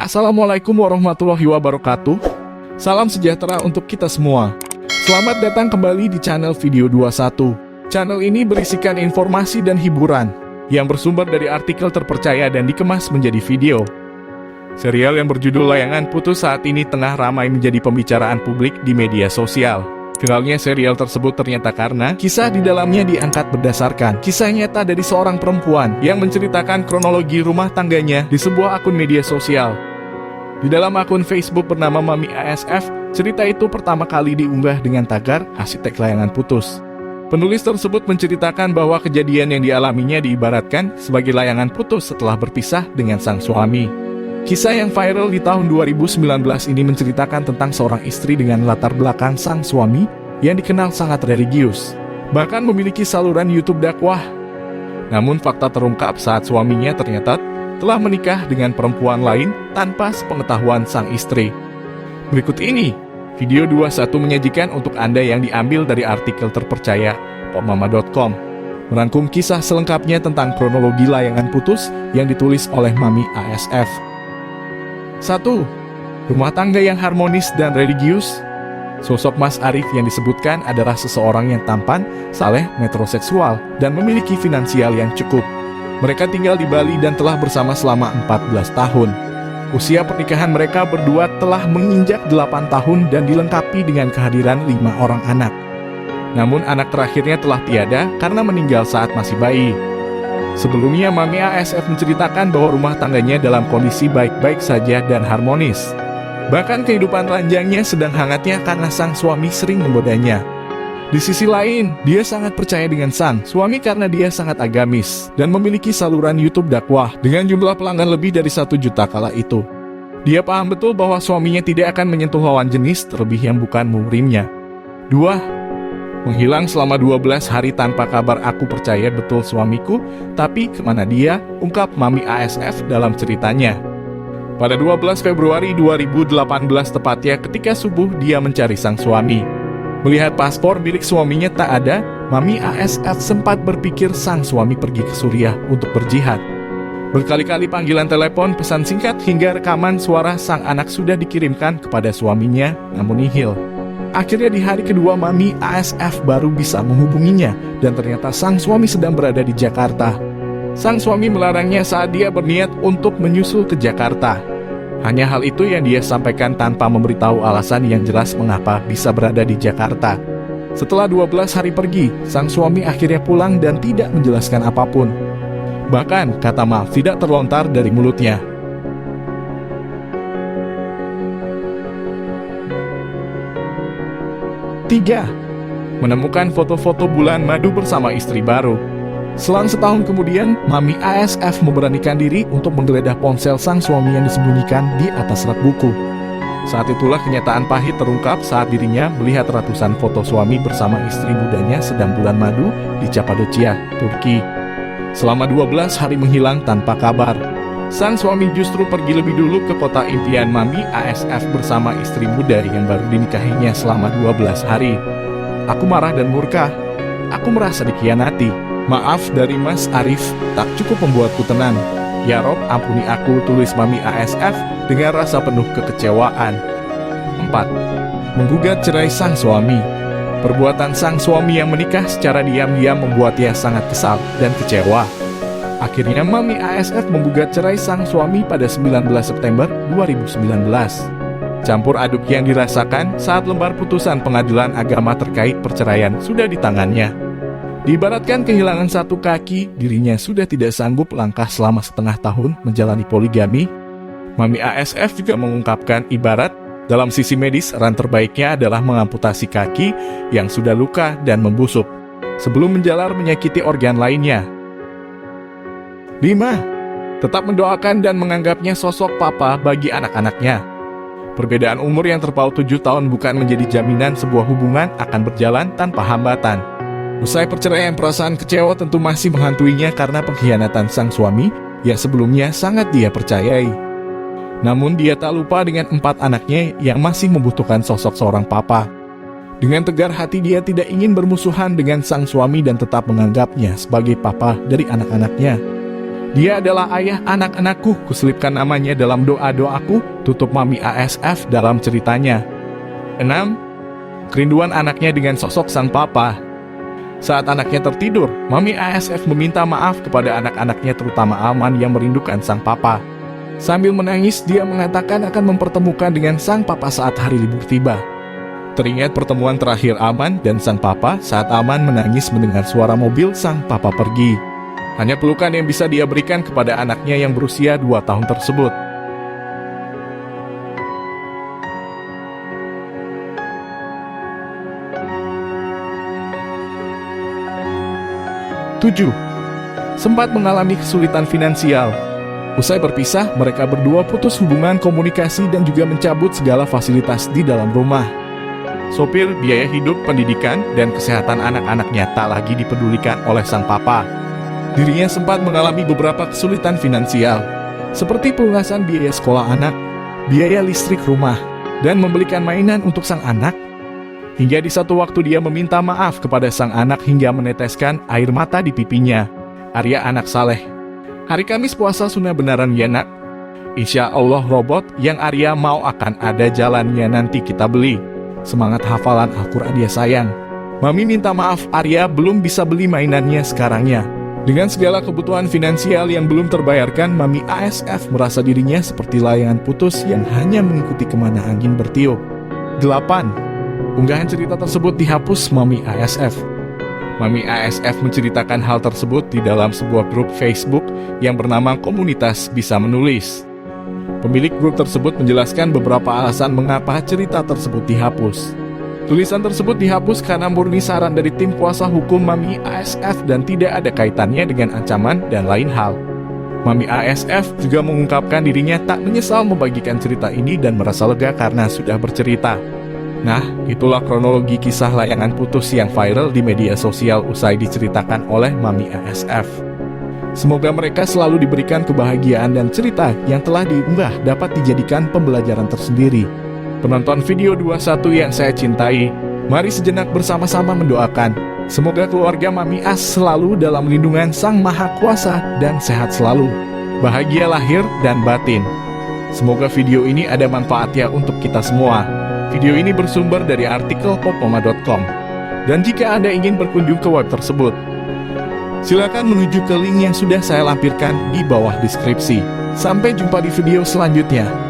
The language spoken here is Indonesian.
Assalamualaikum warahmatullahi wabarakatuh. Salam sejahtera untuk kita semua. Selamat datang kembali di channel Video 21. Channel ini berisikan informasi dan hiburan yang bersumber dari artikel terpercaya dan dikemas menjadi video. Serial yang berjudul Layangan Putus saat ini tengah ramai menjadi pembicaraan publik di media sosial. Viralnya serial tersebut ternyata karena kisah di dalamnya diangkat berdasarkan kisah nyata dari seorang perempuan yang menceritakan kronologi rumah tangganya di sebuah akun media sosial. Di dalam akun Facebook bernama Mami ASF, cerita itu pertama kali diunggah dengan tagar hashtag layangan putus. Penulis tersebut menceritakan bahwa kejadian yang dialaminya diibaratkan sebagai layangan putus setelah berpisah dengan sang suami. Kisah yang viral di tahun 2019 ini menceritakan tentang seorang istri dengan latar belakang sang suami yang dikenal sangat religius, bahkan memiliki saluran YouTube dakwah. Namun fakta terungkap saat suaminya ternyata telah menikah dengan perempuan lain tanpa sepengetahuan sang istri. Berikut ini, video 21 menyajikan untuk Anda yang diambil dari artikel terpercaya popmama.com, merangkum kisah selengkapnya tentang kronologi layangan putus yang ditulis oleh Mami ASF. 1. Rumah tangga yang harmonis dan religius. Sosok Mas Arif yang disebutkan adalah seseorang yang tampan, saleh, metroseksual, dan memiliki finansial yang cukup. Mereka tinggal di Bali dan telah bersama selama 14 tahun. Usia pernikahan mereka berdua telah menginjak 8 tahun dan dilengkapi dengan kehadiran 5 orang anak. Namun anak terakhirnya telah tiada karena meninggal saat masih bayi. Sebelumnya Mami ASF menceritakan bahwa rumah tangganya dalam kondisi baik-baik saja dan harmonis. Bahkan kehidupan ranjangnya sedang hangatnya karena sang suami sering menggodanya. Di sisi lain, dia sangat percaya dengan sang suami karena dia sangat agamis dan memiliki saluran YouTube dakwah dengan jumlah pelanggan lebih dari 1 juta kala itu. Dia paham betul bahwa suaminya tidak akan menyentuh lawan jenis terlebih yang bukan muhrimnya. 2. Menghilang selama 12 hari tanpa kabar. Aku percaya betul suamiku, tapi kemana dia? Ungkap Mami ASF dalam ceritanya. Pada 12 Februari 2018 tepatnya ketika subuh dia mencari sang suami. Melihat paspor milik suaminya tak ada, Mami ASF sempat berpikir sang suami pergi ke Suriah untuk berjihad. Berkali-kali panggilan telepon, pesan singkat hingga rekaman suara sang anak sudah dikirimkan kepada suaminya, namun nihil. Akhirnya di hari kedua Mami ASF baru bisa menghubunginya dan ternyata sang suami sedang berada di Jakarta. Sang suami melarangnya saat dia berniat untuk menyusul ke Jakarta. Hanya hal itu yang dia sampaikan tanpa memberitahu alasan yang jelas mengapa bisa berada di Jakarta. Setelah 12 hari pergi, sang suami akhirnya pulang dan tidak menjelaskan apapun. Bahkan kata maaf tidak terlontar dari mulutnya. 3. Menemukan foto-foto bulan madu bersama istri baru. Selang setahun kemudian, Mami ASF memberanikan diri untuk menggeledah ponsel sang suami yang disembunyikan di atas rak buku. Saat itulah kenyataan pahit terungkap saat dirinya melihat ratusan foto suami bersama istri mudanya sedang bulan madu di Cappadocia, Turki. Selama 12 hari menghilang tanpa kabar. Sang suami justru pergi lebih dulu ke kota impian Mami ASF bersama istri muda yang baru dinikahinya selama 12 hari. Aku marah dan murka. Aku merasa dikhianati. Maaf dari Mas Arif tak cukup membuatku tenang. Ya Rob, ampuni aku, tulis Mami ASF dengan rasa penuh kekecewaan. 4. Menggugat cerai sang suami. Perbuatan sang suami yang menikah secara diam-diam membuatnya sangat kesal dan kecewa. Akhirnya Mami ASF menggugat cerai sang suami pada 19 September 2019. Campur aduk yang dirasakan saat lembar putusan pengadilan agama terkait perceraian sudah di tangannya. Diibaratkan kehilangan satu kaki, dirinya sudah tidak sanggup langkah selama setengah tahun menjalani poligami. Mami ASF juga mengungkapkan ibarat dalam sisi medis ran terbaiknya adalah mengamputasi kaki yang sudah luka dan membusuk sebelum menjalar menyakiti organ lainnya. 5. Tetap mendoakan dan menganggapnya sosok papa bagi anak-anaknya. Perbedaan umur yang terpaut 7 tahun bukan menjadi jaminan sebuah hubungan akan berjalan tanpa hambatan. Usai perceraian, perasaan kecewa tentu masih menghantuinya karena pengkhianatan sang suami yang sebelumnya sangat dia percayai. Namun dia tak lupa dengan 4 anaknya yang masih membutuhkan sosok seorang papa. Dengan tegar hati dia tidak ingin bermusuhan dengan sang suami dan tetap menganggapnya sebagai papa dari anak-anaknya. Dia adalah ayah anak-anakku, kuselipkan namanya dalam doa-doaku, tutup Mami ASF dalam ceritanya. 6. Kerinduan anaknya dengan sosok sang papa. Saat anaknya tertidur, Mami ASF meminta maaf kepada anak-anaknya terutama Aman yang merindukan sang papa. Sambil menangis, dia mengatakan akan mempertemukan dengan sang papa saat hari libur tiba. Teringat pertemuan terakhir Aman dan sang papa saat Aman menangis mendengar suara mobil sang papa pergi. Hanya pelukan yang bisa dia berikan kepada anaknya yang berusia 2 tahun tersebut. Tujuh. Sempat mengalami kesulitan finansial. Usai berpisah, mereka berdua putus hubungan komunikasi dan juga mencabut segala fasilitas di dalam rumah. Sopir, biaya hidup, pendidikan, dan kesehatan anak-anaknya tak lagi dipedulikan oleh sang papa. Dirinya sempat mengalami beberapa kesulitan finansial, seperti pelunasan biaya sekolah anak, biaya listrik rumah, dan membelikan mainan untuk sang anak. Hingga di satu waktu dia meminta maaf kepada sang anak hingga meneteskan air mata di pipinya. Arya anak saleh. Hari Kamis puasa sunnah benaran ya nak. Insya Allah robot yang Arya mau akan ada jalannya nanti kita beli. Semangat hafalan Al-Quran ya sayang. Mami minta maaf Arya belum bisa beli mainannya sekarangnya. Dengan segala kebutuhan finansial yang belum terbayarkan, Mami ASF merasa dirinya seperti layangan putus yang hanya mengikuti kemana angin bertiup. 8. Unggahan cerita tersebut dihapus Mami ASF. Mami ASF menceritakan hal tersebut di dalam sebuah grup Facebook yang bernama Komunitas Bisa Menulis. Pemilik grup tersebut menjelaskan beberapa alasan mengapa cerita tersebut dihapus. Tulisan tersebut dihapus karena murni saran dari tim kuasa hukum Mami ASF dan tidak ada kaitannya dengan ancaman dan lain hal. Mami ASF juga mengungkapkan dirinya tak menyesal membagikan cerita ini dan merasa lega karena sudah bercerita. Nah, itulah kronologi kisah layangan putus yang viral di media sosial usai diceritakan oleh Mami ASF. Semoga mereka selalu diberikan kebahagiaan dan cerita yang telah diunggah dapat dijadikan pembelajaran tersendiri. Penonton video 21 yang saya cintai, mari sejenak bersama-sama mendoakan. Semoga keluarga Mami As selalu dalam lindungan Sang Maha Kuasa dan sehat selalu. Bahagia lahir dan batin. Semoga video ini ada manfaatnya untuk kita semua. Video ini bersumber dari artikel popoma.com. Dan jika Anda ingin berkunjung ke web tersebut, silakan menuju ke link yang sudah saya lampirkan di bawah deskripsi. Sampai jumpa di video selanjutnya.